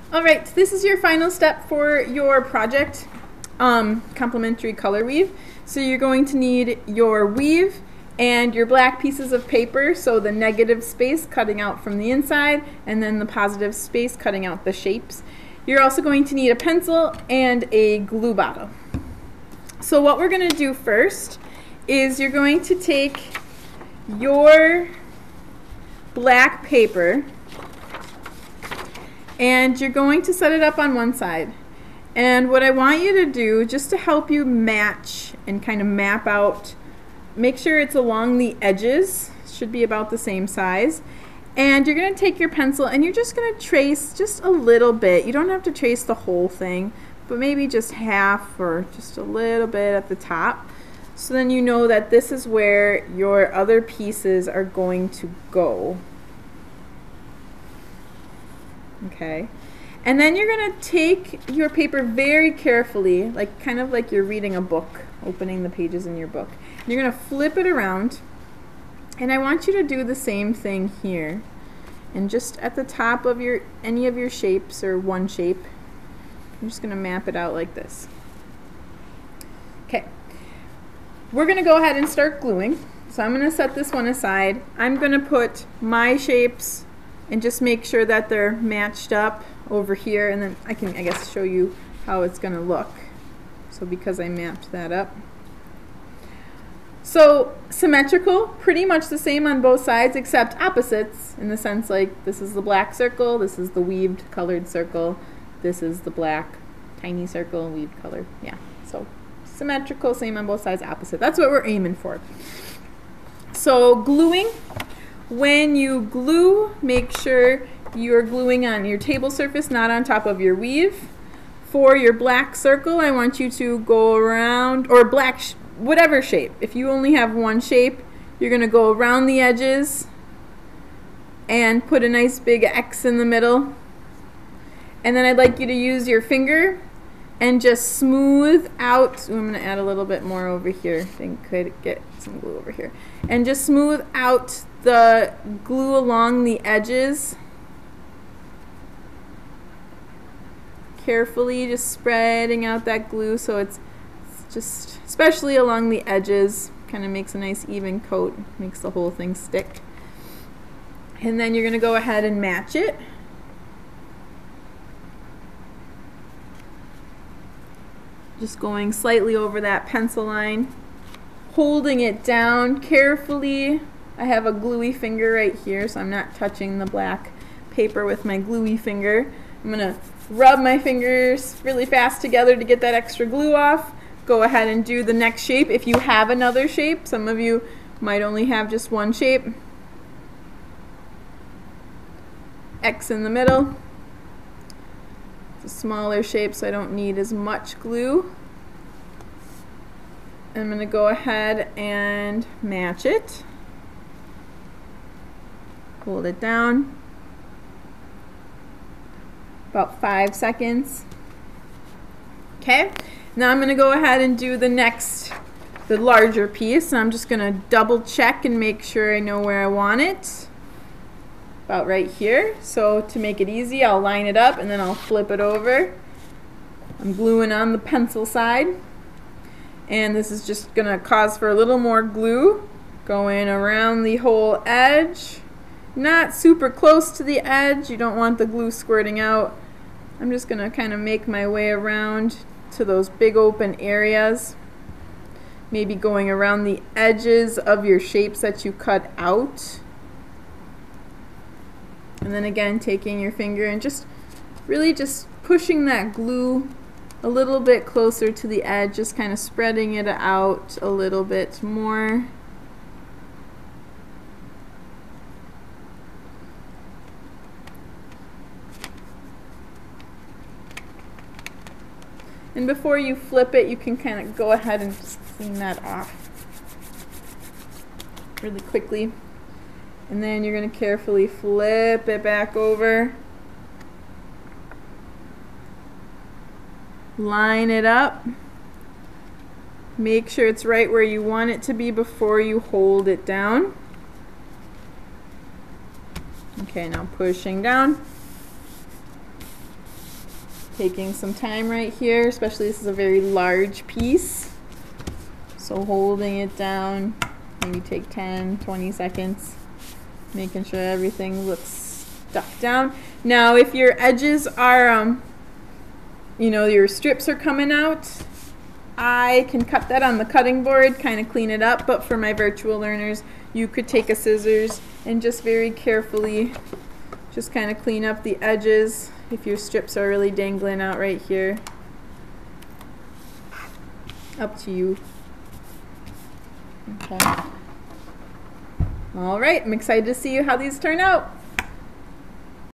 All right, this is your final step for your project, complementary color weave. So you're going to need your weave and your black pieces of paper, so the negative space cutting out from the inside and then the positive space cutting out the shapes. You're also going to need a pencil and a glue bottle. So what we're going to do first is you're going to take your black paper and you're going to set it up on one side. And what I want you to do, just to help you match and kind of map out, make sure it's along the edges, should be about the same size. And you're going to take your pencil and you're just going to trace just a little bit. You don't have to trace the whole thing, but maybe just half or just a little bit at the top. So then you know that this is where your other pieces are going to go. Okay. And then you're going to take your paper very carefully, like kind of like you're reading a book, opening the pages in your book. You're going to flip it around, and I want you to do the same thing here. And just at the top of any of your shapes, or one shape, I'm just going to map it out like this. Okay. We're going to go ahead and start gluing. So I'm going to set this one aside. I'm going to put my shapes and just make sure that they're matched up over here, and then I can, I guess, show you how it's going to look. So because I mapped that up. So symmetrical, pretty much the same on both sides except opposites, in the sense like this is the black circle, this is the weaved colored circle, this is the black tiny circle, weaved colored. Yeah, so symmetrical, same on both sides, opposite. That's what we're aiming for. So gluing. When you glue, make sure you're gluing on your table surface, not on top of your weave. For your black circle, I want you to go around, or black, whatever shape. If you only have one shape, you're going to go around the edges and put a nice big X in the middle. And then I'd like you to use your finger and just smooth out. Ooh, I'm going to add a little bit more over here. I think I could get some glue over here. And just smooth out the glue along the edges. Carefully just spreading out that glue so it's just, especially along the edges, kind of makes a nice even coat, makes the whole thing stick. And then you're going to go ahead and match it. Just going slightly over that pencil line, holding it down carefully. I have a gluey finger right here, so I'm not touching the black paper with my gluey finger. I'm going to rub my fingers really fast together to get that extra glue off. Go ahead and do the next shape. If you have another shape, some of you might only have just one shape. X in the middle. It's a smaller shape, so I don't need as much glue. I'm going to go ahead and match it. Hold it down. About 5 seconds. Okay, now I'm going to go ahead and do the larger piece. I'm just going to double check and make sure I know where I want it. About right here. So to make it easy, I'll line it up and then I'll flip it over. I'm gluing on the pencil side. And this is just going to cause for a little more glue going around the whole edge. Not super close to the edge. You don't want the glue squirting out. I'm just going to kind of make my way around to those big open areas. Maybe going around the edges of your shapes that you cut out. And then again, taking your finger and just really just pushing that glue a little bit closer to the edge, just kind of spreading it out a little bit more. And before you flip it, you can kind of go ahead and just clean that off really quickly. And then you're going to carefully flip it back over. Line it up. Make sure it's right where you want it to be before you hold it down. Okay, now pushing down. Taking some time right here, especially this is a very large piece. So holding it down, maybe take 10, 20 seconds, making sure everything looks stuck down. Now if your edges are, you know, your strips are coming out, I can cut that on the cutting board, kind of clean it up, but for my virtual learners, you could take a scissors and just very carefully just kind of clean up the edges if your strips are really dangling out right here. Up to you. Okay. All right, I'm excited to see how these turn out.